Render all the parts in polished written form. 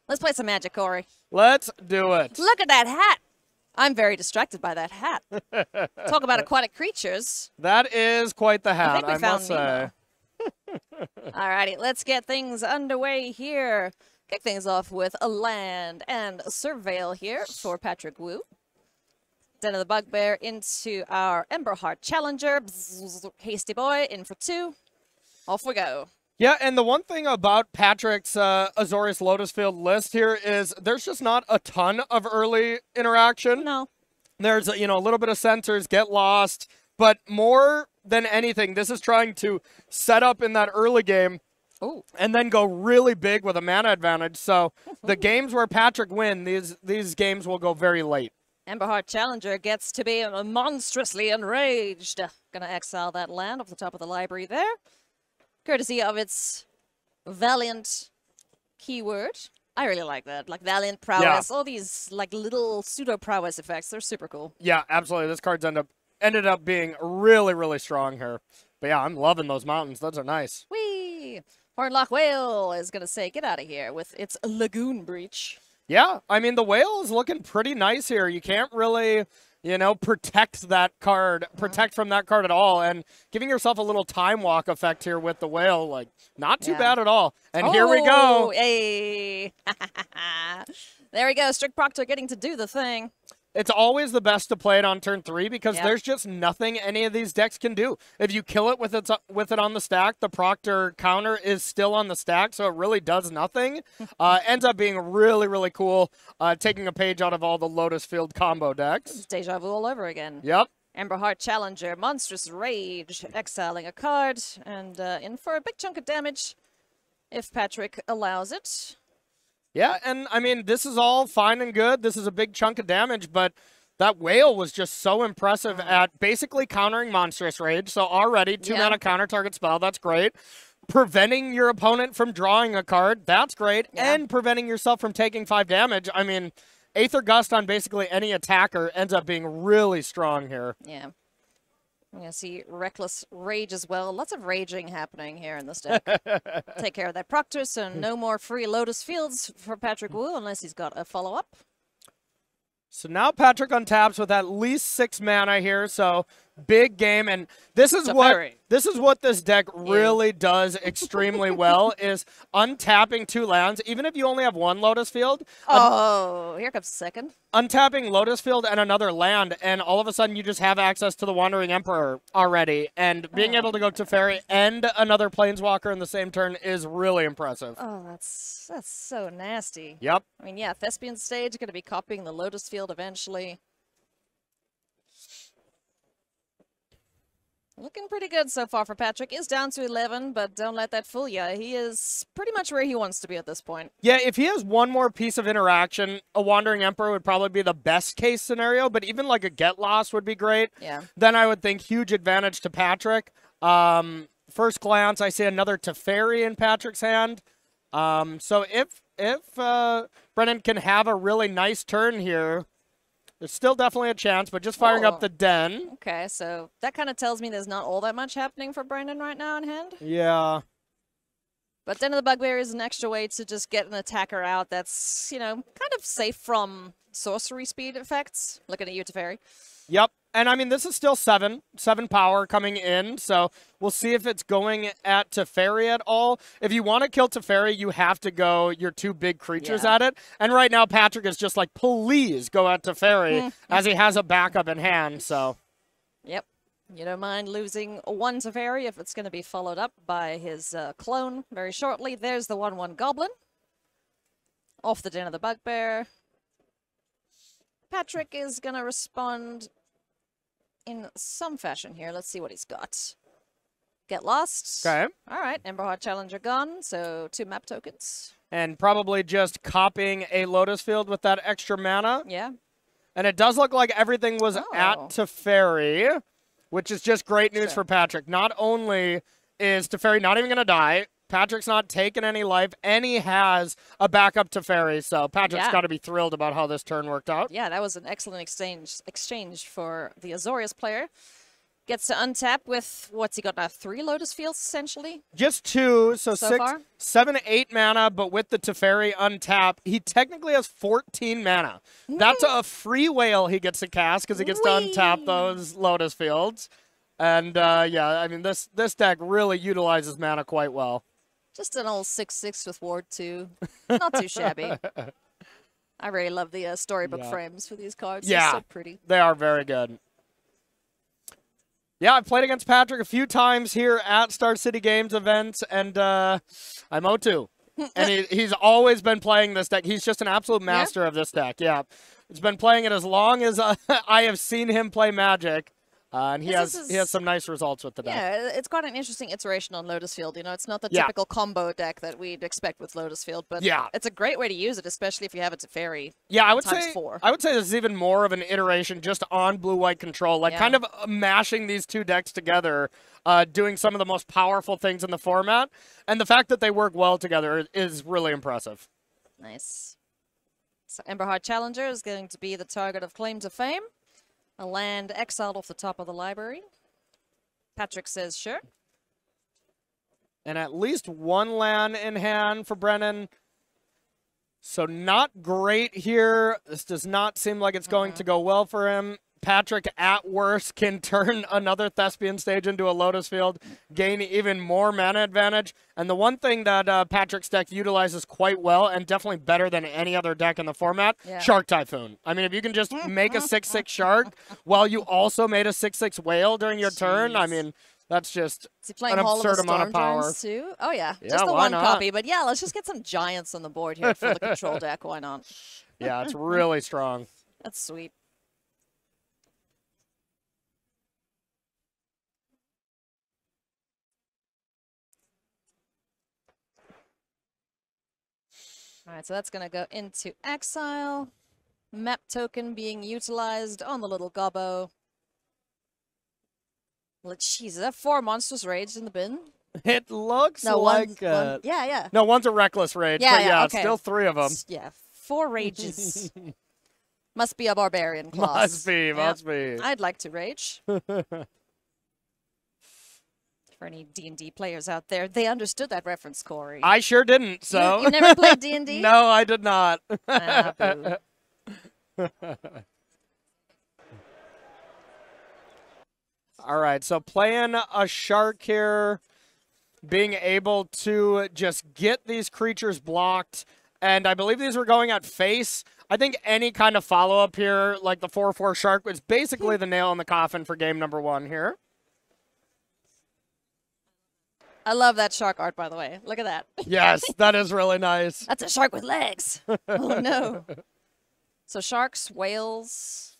Let's play some Magic, Corey. Let's do it. Look at that hat. I'm very distracted by that hat. Talk about aquatic creatures. That is quite the hat, I think we found must say. Alrighty, let's get things underway here. Kick things off with a land and a surveil here for Patrick Wu. Den of the Bugbear into our Emberheart Challenger. Bzz, hasty boy in for 2. Off we go. Yeah, and the one thing about Patrick's Azorius Lotus Field list here is there's just not a ton of early interaction. No. There's, a little bit of sensors, get lost, but more than anything, this is trying to set up in that early game and then go really big with a mana advantage. So the games where Patrick wins, these games will go very late. Emberheart Challenger gets to be monstrously enraged. Gonna exile that land off the top of the library there. Courtesy of its valiant keyword. I really like that. Like valiant prowess, all these like little pseudo prowess effects. They're super cool. Yeah, absolutely. This card's ended up being really, really strong here. But yeah, I'm loving those mountains. Those are nice. Whee! Hornlock Whale is gonna say, get out of here with its Lagoon Breach. Yeah, I mean, the whale is looking pretty nice here. You can't really, protect that card, protect from that card at all. And giving yourself a little time walk effect here with the whale, like, not too bad at all. And here we go. Hey. There we go. Strict Proctor getting to do the thing. It's always the best to play it on turn 3 because there's just nothing any of these decks can do. If you kill it with it on the stack, the Proctor counter is still on the stack, so it really does nothing. Ends up being really, really cool, taking a page out of all the Lotus Field combo decks. It's deja vu all over again. Yep. Emberheart Challenger, Monstrous Rage, exiling a card, and in for a big chunk of damage if Patrick allows it. Yeah, and I mean, this is all fine and good. This is a big chunk of damage, but that whale was just so impressive at basically countering Monstrous Rage. So already 2-mana counter target spell, that's great. Preventing your opponent from drawing a card, that's great. And preventing yourself from taking 5 damage. I mean, Aether Gust on basically any attacker ends up being really strong here. Yeah. I'm going to see Reckless Rage as well. Lots of raging happening here in this deck. Take care of that Proctor, so no more free Lotus Fields for Patrick Wu unless he's got a follow-up. So now Patrick untaps with at least 6 mana here, so big game. And this is what this deck really does extremely well is untapping 2 lands, even if you only have 1 Lotus Field. Oh, here comes second. Untapping Lotus Field and another land, and all of a sudden you just have access to the Wandering Emperor already. And being able to go to Fairy and another Planeswalker in the same turn is really impressive. Oh, that's so nasty. Yep. I mean, yeah, Thespian Stage going to be copying the Lotus Field eventually. Looking pretty good so far for Patrick. Is down to 11, but don't let that fool you. He is pretty much where he wants to be at this point. Yeah, if he has one more piece of interaction, a Wandering Emperor would probably be the best case scenario, but even like a Get Lost would be great. Yeah. Then I would think huge advantage to Patrick. First glance, I see another Teferi in Patrick's hand. So if Brennan can have a really nice turn here, there's still definitely a chance, but just firing up the Den. Okay, so that kind of tells me there's not all that much happening for Brandon right now in hand. Yeah. But Den of the Bugbear is an extra way to just get an attacker out that's, kind of safe from sorcery speed effects. Looking at you, Teferi. Yep. And I mean, this is still 7 power coming in, so we'll see if it's going at Teferi at all. If you want to kill Teferi, you have to go your 2 big creatures at it. And right now, Patrick is just like, please go at Teferi, as he has a backup in hand, so. Yep. You don't mind losing 1 Teferi if it's going to be followed up by his clone very shortly. There's the 1/1 Goblin. Off the Den of the Bugbear. Patrick is going to respond in some fashion here. Let's see what he's got. Get Lost. Okay. All right. Emberheart Challenger gone, so 2 map tokens. And probably just copying a Lotus Field with that extra mana. Yeah. And it does look like everything was at Teferi, which is just great news for Patrick. Not only is Teferi not even going to die, Patrick's not taking any life, and he has a backup Teferi, so Patrick's got to be thrilled about how this turn worked out. Yeah, that was an excellent exchange for the Azorius player. Gets to untap with, what's he got now, 3 Lotus Fields, essentially? Just 2, so So 6, far? 7, 8 mana, but with the Teferi untap, he technically has 14 mana. That's a free whale he gets to cast because he gets to untap those Lotus Fields. And, yeah, I mean, this deck really utilizes mana quite well. Just an old 6/6 with Ward 2. Not too shabby. I really love the storybook frames for these cards. Yeah, They're so pretty. They are very good. Yeah, I've played against Patrick a few times here at Star City Games events, and I'm 0-2. And he's always been playing this deck. He's just an absolute master of this deck. Yeah, he's been playing it as long as I have seen him play Magic. And he has some nice results with the deck. Yeah, it's quite an interesting iteration on Lotus Field. You know, it's not the typical combo deck that we'd expect with Lotus Field, but it's a great way to use it, especially if you have it to Teferi. Yeah, I would times say 4. I would say this is even more of an iteration just on blue-white control, like kind of mashing these two decks together, doing some of the most powerful things in the format, and the fact that they work well together is really impressive. Nice. So Emberheart Challenger is going to be the target of Claim to Fame. A land exiled off the top of the library. Patrick says sure. And at least 1 land in hand for Brennan. So not great here. This does not seem like it's going to go well for him. Patrick, at worst, can turn another Thespian stage into a Lotus Field, gain even more mana advantage. And the one thing that Patrick's deck utilizes quite well, and definitely better than any other deck in the format, Shark Typhoon. I mean, if you can just make a 6/6 Shark while you also made a 6/6 Whale during your turn, I mean, that's just an absurd amount of power. Too? Oh, yeah. Just the one copy. But yeah, let's just get some giants on the board here for the control deck. Why not? Yeah, it's really strong. That's sweet. All right, so that's going to go into exile. Map token being utilized on the little gobbo. Well, jeez, is that 4 Monstrous Rage in the bin? It looks like yeah. No, one's a Reckless Rage, but okay. it's still 3 of them. Yeah, 4 rages. Must be a barbarian class. Must be. I'd like to rage. For any D&D players out there, they understood that reference, Corey. I sure didn't, so. You never played D&D? No, I did not. Boo. All right, so playing a Shark here, being able to just get these creatures blocked, and I believe these were going at face. I think any kind of follow-up here, like the 4/4 Shark, was basically the nail in the coffin for game number 1 here. I love that shark art, by the way. Look at that. Yes, that is really nice. That's a shark with legs. Oh, no. So sharks, whales.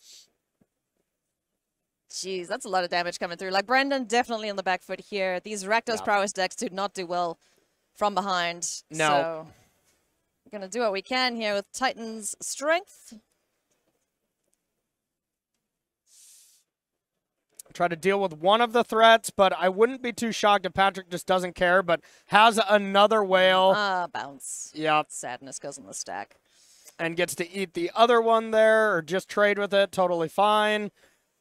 Jeez, that's a lot of damage coming through. Like, Brendan definitely on the back foot here. These Rakdos Prowess decks do not do well from behind. No. So we're going to do what we can here with Titan's Strength. Try to deal with one of the threats, but I wouldn't be too shocked if Patrick just doesn't care, but has another whale. Bounce. Yep. Sadness goes in the stack. And gets to eat the other one there, or just trade with it, totally fine.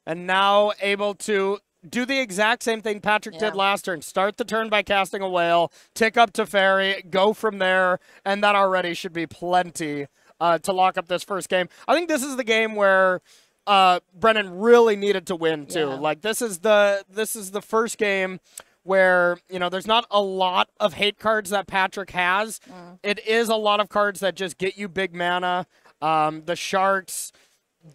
And now able to do the exact same thing Patrick did last turn. Start the turn by casting a whale, tick up Teferi, go from there, and that already should be plenty to lock up this first game. I think this is the game where Brennan really needed to win too. Like this is the first game where, you know, there's not a lot of hate cards that Patrick has. It is a lot of cards that just get you big mana. The Sharks,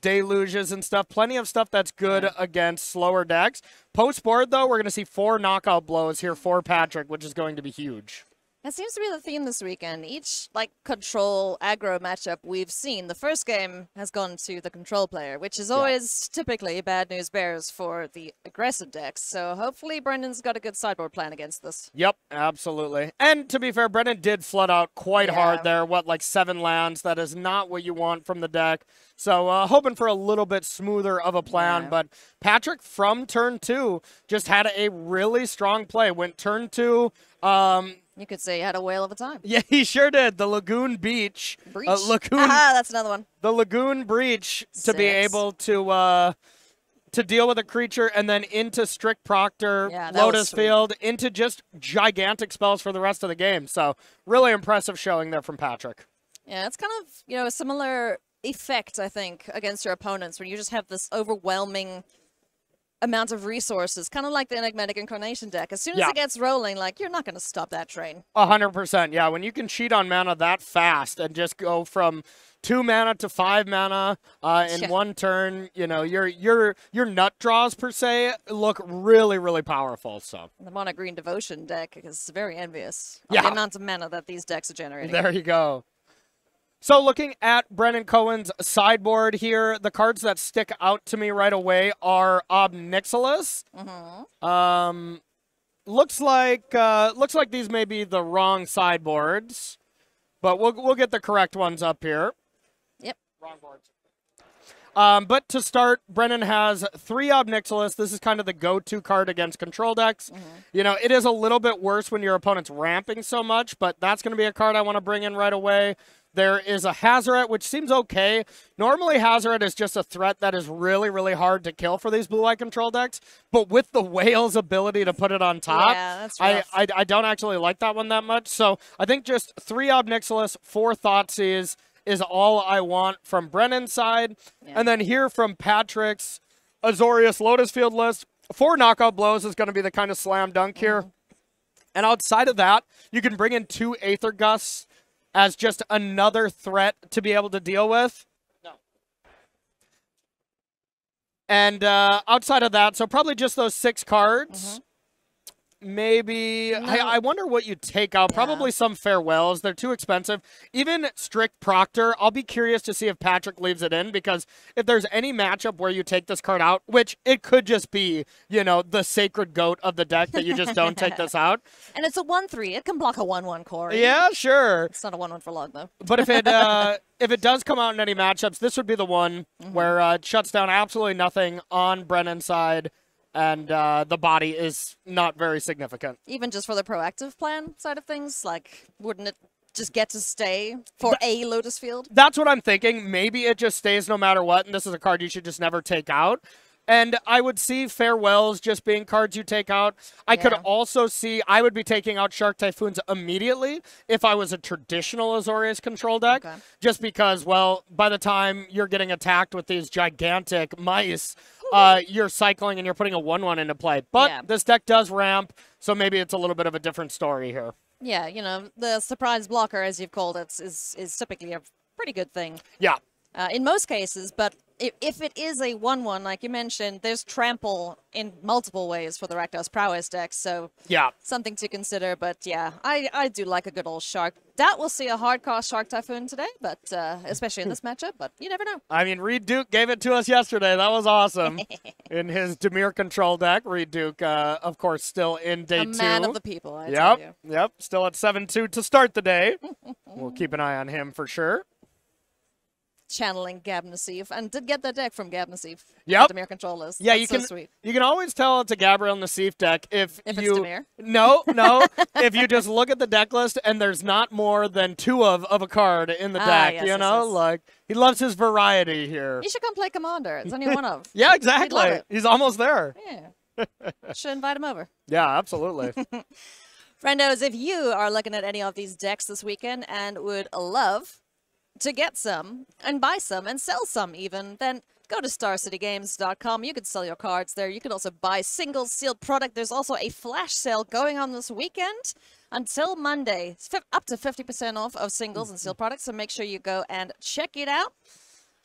Deluges and stuff. Plenty of stuff that's good against slower decks. Post-board, though, we're going to see 4 knockout blows here for Patrick, which is going to be huge. That seems to be the theme this weekend. Each, like, control aggro matchup we've seen, the first game has gone to the control player, which is always typically bad news bears for the aggressive decks. So hopefully Brendan's got a good sideboard plan against this. Yep, absolutely. And to be fair, Brendan did flood out quite hard there. What, like 7 lands? That is not what you want from the deck. So hoping for a little bit smoother of a plan. But Patrick, from turn 2, just had a really strong play. Went turn 2... you could say he had a whale of a time. Yeah, he sure did. The Lagoon Beach. Lagoon. That's another one. The Lagoon Breach to be able to to deal with a creature, and then into Strict Proctor, Yeah, that was Lotus sweet. Field, into just gigantic spells for the rest of the game. So really impressive showing there from Patrick. Yeah, it's kind of, a similar effect, I think, against your opponents when you just have this overwhelming amount of resources, kind of like the Enigmatic Incarnation deck. As soon as it gets rolling, like, you're not going to stop that train. 100%, yeah. When you can cheat on mana that fast and just go from 2 mana to 5 mana in one turn, your nut draws per se look really, really powerful. So The Mono Green Devotion deck is very envious of Yeah. the amount of mana that these decks are generating. there you go. So looking at Brennan Cohen's sideboard here, the cards that stick out to me right away are Obnixilis. Looks like these may be the wrong sideboards, but we'll get the correct ones up here. Yep. Wrong boards. But to start, Brennan has 3 Obnixilis. This is kind of the go-to card against control decks. It is a little bit worse when your opponent's ramping so much, but that's going to be a card I want to bring in right away. There is a Hazoret, which seems okay. Normally, Hazoret is just a threat that is really, really hard to kill for these blue-white control decks. But with the Whale's ability to put it on top, that's rough. I don't actually like that one that much. So I think just 3 Obnixilis, 4 Thoughtseize is all I want from Brennan's side. And then here from Patrick's Azorius Lotus Field list, 4 Knockout Blows is going to be the kind of slam dunk here. And outside of that, you can bring in 2 Aether Gusts as just another threat to be able to deal with. And outside of that, so probably just those 6 cards. Maybe, I wonder what you take out. Probably some Farewells. They're too expensive. Even Strict Proctor, I'll be curious to see if Patrick leaves it in, because if there's any matchup where you take this card out, which it could just be, the sacred goat of the deck that you just don't take this out. And it's a 1/3. It can block a 1/1 Corey. Yeah, sure. It's not a 1/1 for long, though. But if it does come out in any matchups, this would be the one where it shuts down absolutely nothing on Brennan's side. And the body is not very significant. Even just for the proactive plan side of things, like, wouldn't it just get to stay for a Lotus Field? That's what I'm thinking. Maybe it just stays no matter what, and this is a card you should just never take out. And I would see Farewells just being cards you take out. I could also see, I would be taking out Shark Typhoons immediately if I was a traditional Azorius control deck. Just because, well, by the time you're getting attacked with these gigantic mice, you're cycling and you're putting a 1/1 into play. But this deck does ramp, so maybe it's a little bit of a different story here. Yeah, the surprise blocker, as you've called it, is typically a pretty good thing. Yeah. In most cases, but if it is a 1/1, like you mentioned, there's trample in multiple ways for the Rakdos Prowess deck, so something to consider. But yeah, I do like a good old Shark. Doubt we'll see a hard cost Shark Typhoon today, but especially in this matchup, but you never know. I mean, Reed Duke gave it to us yesterday. That was awesome. In his Dimir control deck, Reed Duke, of course, still in day 2. A man of the people, I tell you. Yep, still at 7-2 to start the day. We'll keep an eye on him for sure. Channeling Gab Nassif, and did get that deck from Gab Nassif. Yep. Dimir control list. Yeah, That's so sweet. You can always tell it's a Gabriel Nassif deck if it's you Dimir. No, if you just look at the deck list and there's not more than 2 of a card in the deck, yes, like he loves his variety here. You should come play Commander. It's only one of. Yeah, exactly. He's almost there. Yeah. Should invite him over. Yeah, absolutely. Friendos, if you are looking at any of these decks this weekend and would love to get some and buy some and sell some even, then go to starcitygames.com. You can sell your cards there. You can also buy single sealed product. There's also a flash sale going on this weekend until Monday. It's up to 50% off of singles and sealed products, so make sure you go and check it out.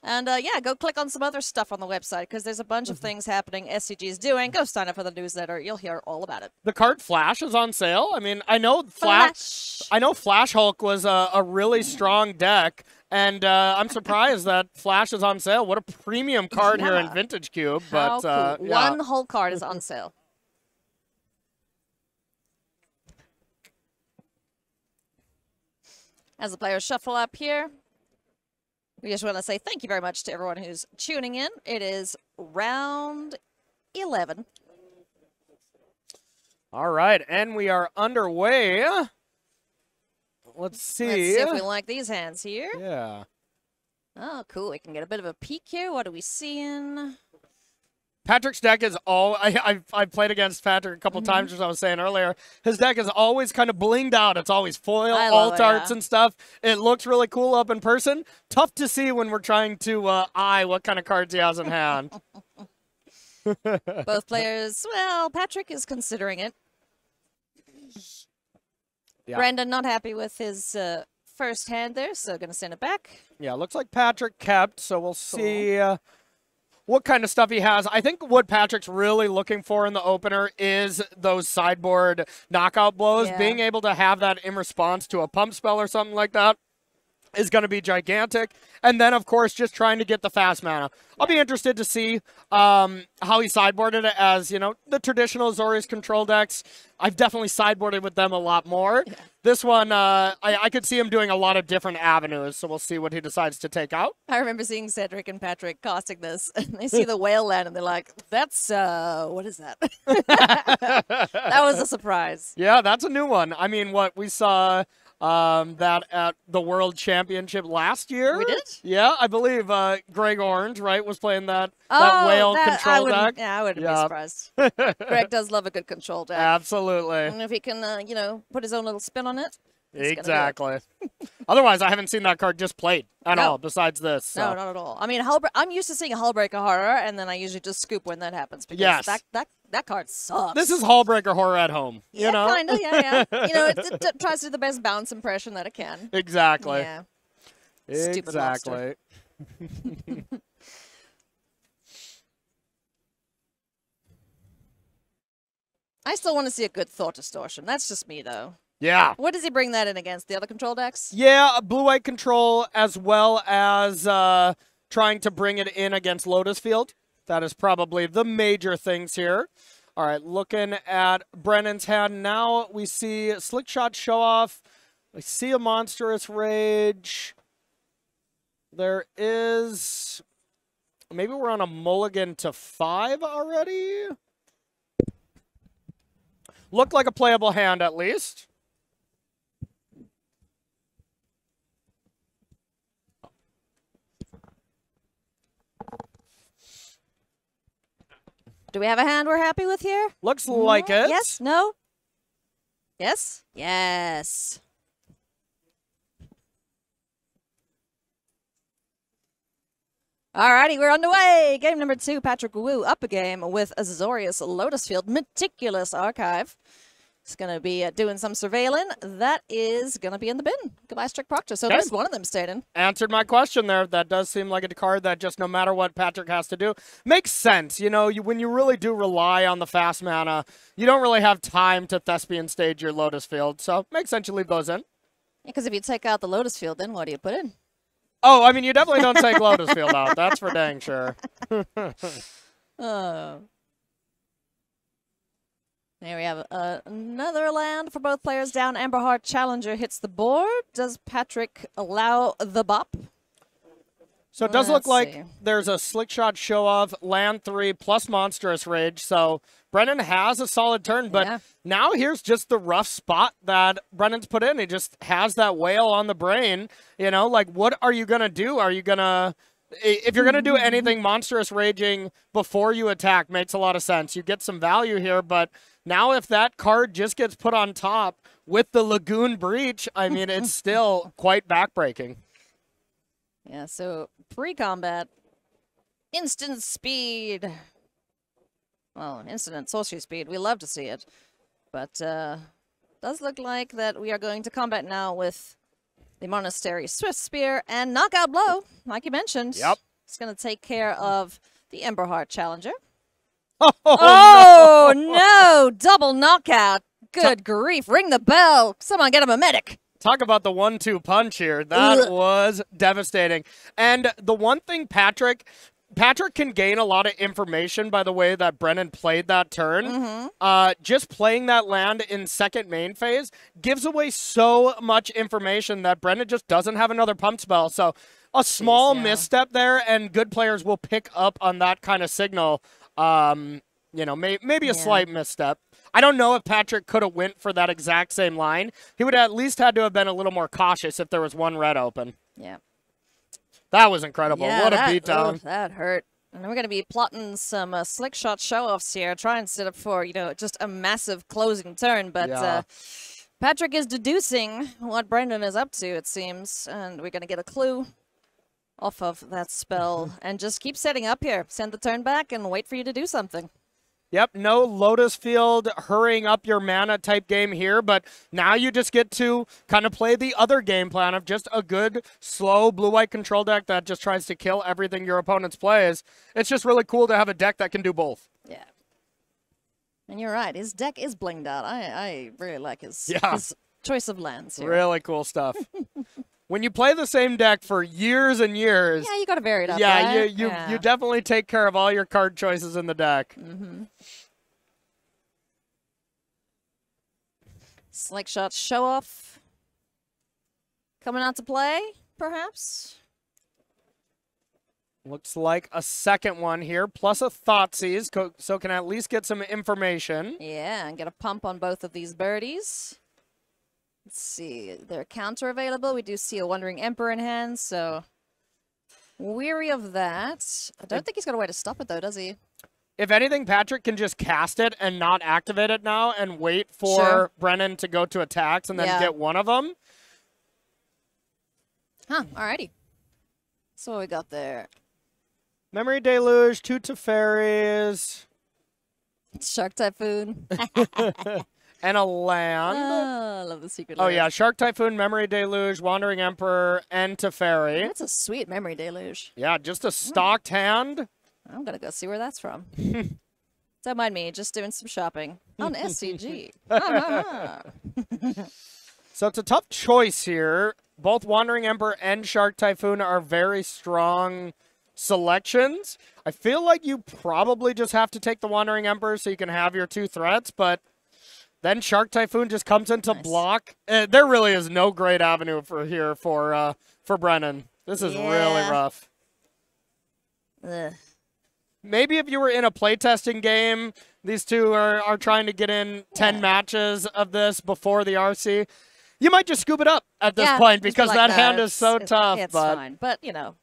And yeah, go click on some other stuff on the website, because there's a bunch of things happening SCG is doing. Go sign up for the newsletter. You'll hear all about it. The card Flash is on sale. I mean, I know Flash Hulk was a really strong deck, and I'm surprised that Flash is on sale. What a premium card here in Vintage Cube. How But cool. One whole card is on sale. As the players shuffle up here, we just want to say thank you very much to everyone who's tuning in. It is round 11. All right, and we are underway. Let's see. Let's see if we like these hands here. Yeah. Oh, cool. We can get a bit of a peek here. What are we seeing? Patrick's deck is all I've played against Patrick a couple times, as I was saying earlier. His deck is always kind of blinged out. It's always foil, alt arts, and stuff. It looks really cool up in person. Tough to see when we're trying to eye what kind of cards he has in hand. Both players, well, Patrick is considering it. Yeah. Brandon not happy with his first hand there, so going to send it back. Yeah, looks like Patrick kept, so we'll see what kind of stuff he has. I think what Patrick's really looking for in the opener is those sideboard knockout blows. Yeah. Being able to have that in response to a pump spell or something like that is going to be gigantic. And then, of course, just trying to get the fast mana. I'll be interested to see how he sideboarded it as, you know, the traditional Azorius control decks. I've definitely sideboarded with them a lot more. Yeah. This one, I could see him doing a lot of different avenues, so we'll see what he decides to take out. I remember seeing Cedric and Patrick casting this, and they see the whale land, and they're like, that's, what is that? That was a surprise. Yeah, that's a new one. I mean, what we saw... that at the World Championship last year. We did? Yeah, I believe Greg Orange, right, was playing that whale control deck. Yeah, I wouldn't be surprised. Greg does love a good control deck. Absolutely. And if he can, you know, put his own little spin on it. Exactly. Otherwise, I haven't seen that card just played at all, besides this. So. No, not at all. I mean, I'm used to seeing Hullbreaker Horror, and then I usually just scoop when that happens. Because that card sucks. This is Hullbreaker Horror at home. You know? Kind of, yeah. You know, it tries to do the best bounce impression that it can. Exactly. Yeah. Stupid exactly. I still want to see a good Thought Distortion. That's just me, though. Yeah. What does he bring that in against? The other control decks? Yeah, blue-white control, as well as trying to bring it in against Lotus Field. That is probably the major things here. All right, looking at Brennan's hand now, we see Slick Shot Show Off. We see a Monstrous Rage. There is... Maybe we're on a mulligan to 5 already? Looked like a playable hand, at least. Do we have a hand we're happy with here? Looks like it. Yes? No? Yes? Yes. Alrighty, we're underway. Game number 2, Patrick Wu up a game with Azorius Lotus Field, Meticulous Archive. It's going to be doing some surveilling. That is going to be in the bin. Goodbye, Strict Proctor. So at least one of them stayed in. Answered my question there. That does seem like a card that just no matter what Patrick has to do, makes sense. You know, when you really do rely on the fast mana, you don't really have time to Thespian stage your Lotus Field. So makes sense you leave those in. Because if you take out the Lotus Field, then what do you put in? Oh, I mean, you definitely don't take Lotus Field out. That's for dang sure. There we have another land for both players down. Amberheart Challenger hits the board. Does Patrick allow the bop? So it does look like there's a Slick Shot Show Off, land 3 plus Monstrous Rage. So Brennan has a solid turn, but now here's just the rough spot that Brennan's put in. He just has that whale on the brain. You know, like, what are you going to do? Are you going to... If you're going to do anything, Monstrous Raging before you attack makes a lot of sense. You get some value here, but now if that card just gets put on top with the Lagoon Breach, I mean, it's still quite backbreaking. Yeah, so pre-combat, instant speed. Well, instant sorcery speed. We love to see it. But does look like that we are going to combat now with the Monastery Swift Spear and Knockout Blow, like you mentioned. Yep. It's going to take care of the Emberheart Challenger. Oh, no! Double knockout. Good grief. Ring the bell. Someone get him a medic. Talk about the 1-2 punch here. That was devastating. And the one thing Patrick can gain a lot of information by the way that Brennan played that turn. Just playing that land in second main phase gives away so much information that Brennan just doesn't have another pump spell. So a small misstep there, and good players will pick up on that kind of signal. You know, maybe a slight misstep. I don't know if Patrick could have went for that exact same line. He would have at least had to have been a little more cautious if there was one red open. Yeah. That was incredible. Yeah, what a beatdown. That hurt. And we're going to be plotting some slick shot show-offs here, trying to set up for, you know, just a massive closing turn. But Patrick is deducing what Brendan is up to, it seems. And we're going to get a clue off of that spell and just keep setting up here. Send the turn back and wait for you to do something. Yep, no Lotus Field hurrying up your mana type game here, but now you just get to kind of play the other game plan of just a good, slow blue-white control deck that just tries to kill everything your opponent's plays. It's just really cool to have a deck that can do both. Yeah. And you're right, his deck is blinged out. I really like his choice of lands here. Really cool stuff. When you play the same deck for years and years, yeah, you got to vary it up. Yeah, right? you definitely take care of all your card choices in the deck. Slick shot show off coming out to play, perhaps. Looks like a second one here, plus a Thoughtseize, so can at least get some information. Yeah, and get a pump on both of these birdies. Let's see, their counter available. We do see a Wandering Emperor in hand, so weary of that. I don't think he's got a way to stop it, though, does he? If anything, Patrick can just cast it and not activate it now and wait for Brennan to go to attacks and then get one of them. Huh, alrighty. So what we got there? Memory Deluge, 2 Teferis. Shark Typhoon. And a land. Oh, I love the secret Oh, land. yeah. Shark Typhoon, Memory Deluge, Wandering Emperor, and Teferi. That's a sweet Memory Deluge. Yeah, just a stocked hand. I'm going to go see where that's from. Don't mind me, just doing some shopping on SCG. So it's a tough choice here. Both Wandering Emperor and Shark Typhoon are very strong selections. I feel like you probably just have to take the Wandering Emperor so you can have your 2 threats, but then Shark Typhoon just comes into block. There really is no great avenue for Brennan. This is really rough. Ugh. Maybe if you were in a playtesting game, these two are trying to get in 10 matches of this before the RC, you might just scoop it up at this point because that hand is so tough. It's fine, but, you know,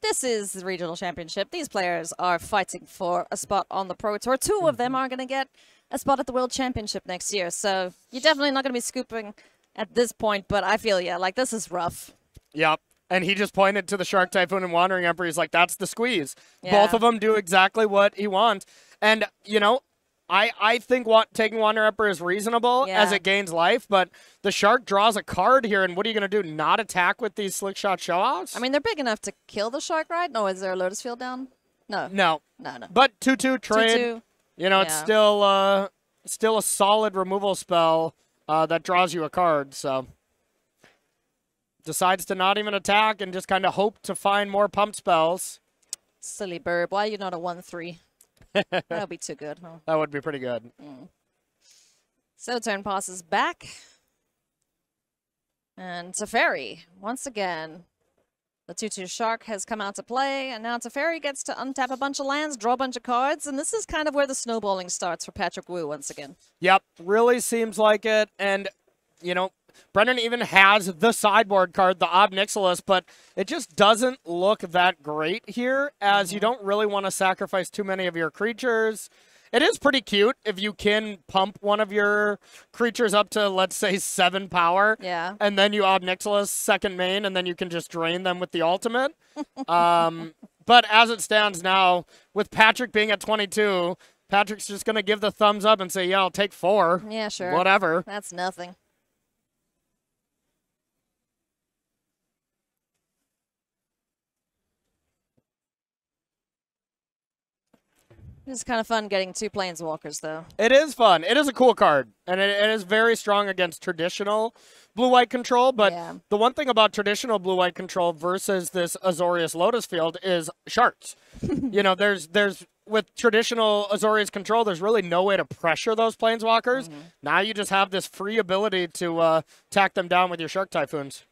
this is the regional championship. These players are fighting for a spot on the Pro Tour. 2 of them are going to get a spot at the World Championship next year. So you're definitely not going to be scooping at this point, but I feel, like this is rough. Yep. And he just pointed to the Shark Typhoon and Wandering Emperor. He's like, that's the squeeze. Yeah. Both of them do exactly what he wants. And, you know, I think taking Wandering Emperor is reasonable as it gains life, but the Shark draws a card here, and what are you going to do, not attack with these Slick Shot Show-Offs? I mean, they're big enough to kill the Shark, right? No, is there a Lotus Field down? No. No. No. But 2/2 trade. 2/2. You know, it's still a solid removal spell that draws you a card, so decides to not even attack and just kind of hope to find more pump spells. Silly burb. Why are you not a 1/3? That would be too good, huh? That would be pretty good. So turn passes back. And Teferi, once again, the 2/2 Shark has come out to play, and now Teferi gets to untap a bunch of lands, draw a bunch of cards, and this is kind of where the snowballing starts for Patrick Wu once again. Yep, really seems like it, and, you know, Brendan even has the sideboard card, the Ob Nixilis, but it just doesn't look that great here, as you don't really want to sacrifice too many of your creatures. It is pretty cute if you can pump one of your creatures up to, let's say, 7 power. Yeah. And then you Ob Nixilis second main, and then you can just drain them with the ultimate. But as it stands now, with Patrick being at 22, Patrick's just going to give the thumbs up and say, yeah, I'll take 4. Yeah, sure. Whatever. That's nothing. It's kind of fun getting 2 Planeswalkers, though. It is fun. It is a cool card, and it is very strong against traditional blue-white control, but the one thing about traditional blue-white control versus this Azorius Lotus Field is sharks. You know, there's with traditional Azorius control, there's really no way to pressure those Planeswalkers. Now you just have this free ability to tack them down with your Shark Typhoons.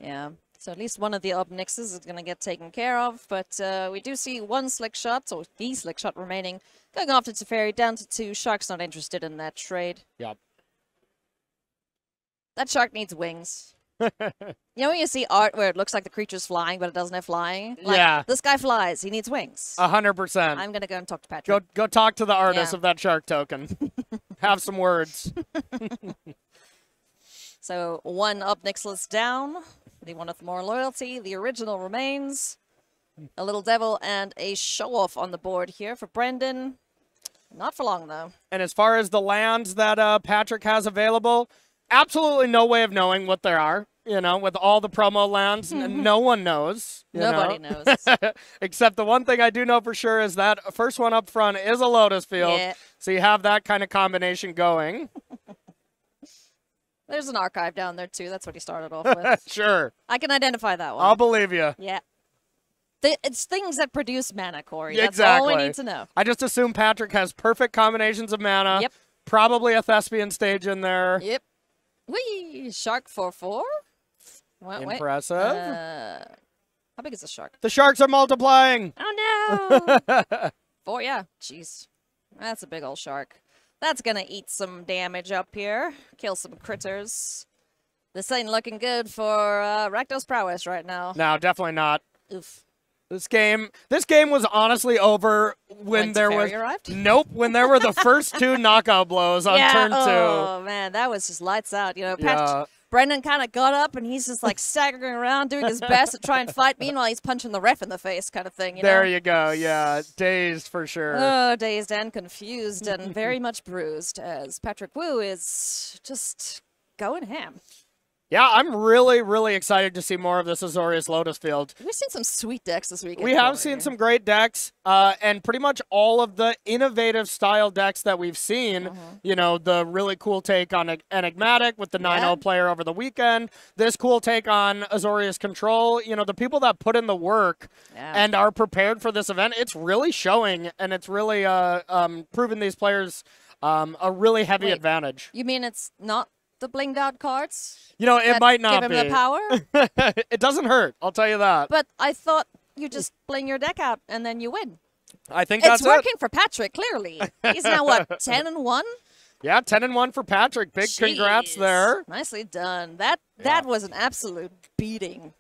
Yeah. So at least one of the Ob Nixes is going to get taken care of, but we do see 1 Slick Shot, or the Slick Shot remaining, going off to Teferi, down to 2. Shark's not interested in that trade. Yep. That Shark needs wings. You know when you see art where it looks like the creature's flying, but it doesn't have flying? Like, Yeah. this guy flies. He needs wings. 100%. I'm going to go and talk to Patrick. Go talk to the artist Yeah. of that shark token. Have some words. So 1 up, Nicholas down. The one with more loyalty. The original remains. A little devil and a show-off on the board here for Brendan. Not for long, though. And as far as the lands that Patrick has available, absolutely no way of knowing what there are. You know, with all the promo lands, no one knows. Nobody knows. Except the one thing I do know for sure is that first one up front is a Lotus Field. Yeah. So you have that kind of combination going. There's an archive down there, too. That's what he started off with. Sure. I can identify that one. I'll believe you. Yeah. It's things that produce mana, Corey. That's all we need to know. I just assume Patrick has perfect combinations of mana. Yep. Probably a Thespian stage in there. Yep. Whee! Shark 4/4. Wait. Impressive. How big is the shark? The sharks are multiplying. Oh, no! 4, yeah. Jeez. That's a big old shark. That's going to eat some damage up here. Kill some critters. This ain't looking good for Rakdos Prowess right now. No, definitely not. Oof. This game was honestly over when there was arrived? Nope, when there were the first 2 knockout blows on turn 2. Oh man, that was just lights out. You know, Brendan kind of got up and he's just like staggering around, doing his best to try and fight. Meanwhile, he's punching the ref in the face, kind of thing. There you go. Yeah, dazed for sure. Oh, dazed and confused and very much bruised as Patrick Wu is just going ham. Yeah, I'm really, really excited to see more of this Azorius Lotus Field. We've seen some sweet decks this weekend. We have seen some great decks, and pretty much all of the innovative style decks that we've seen, you know, the really cool take on Enigmatic with the 9-0 player over the weekend, this cool take on Azorius Control, you know, the people that put in the work and are prepared for this event, it's really showing, and it's really proving these players a really heavy advantage. You mean it's not the blinged out cards? You know, it might not give be. him the power? It doesn't hurt, I'll tell you that. But I thought you just bling your deck out and then you win. I think that's It's working for Patrick, clearly. He's now, what, 10-1? Yeah, 10-1 for Patrick. Big congrats there. Nicely done. That was an absolute beating.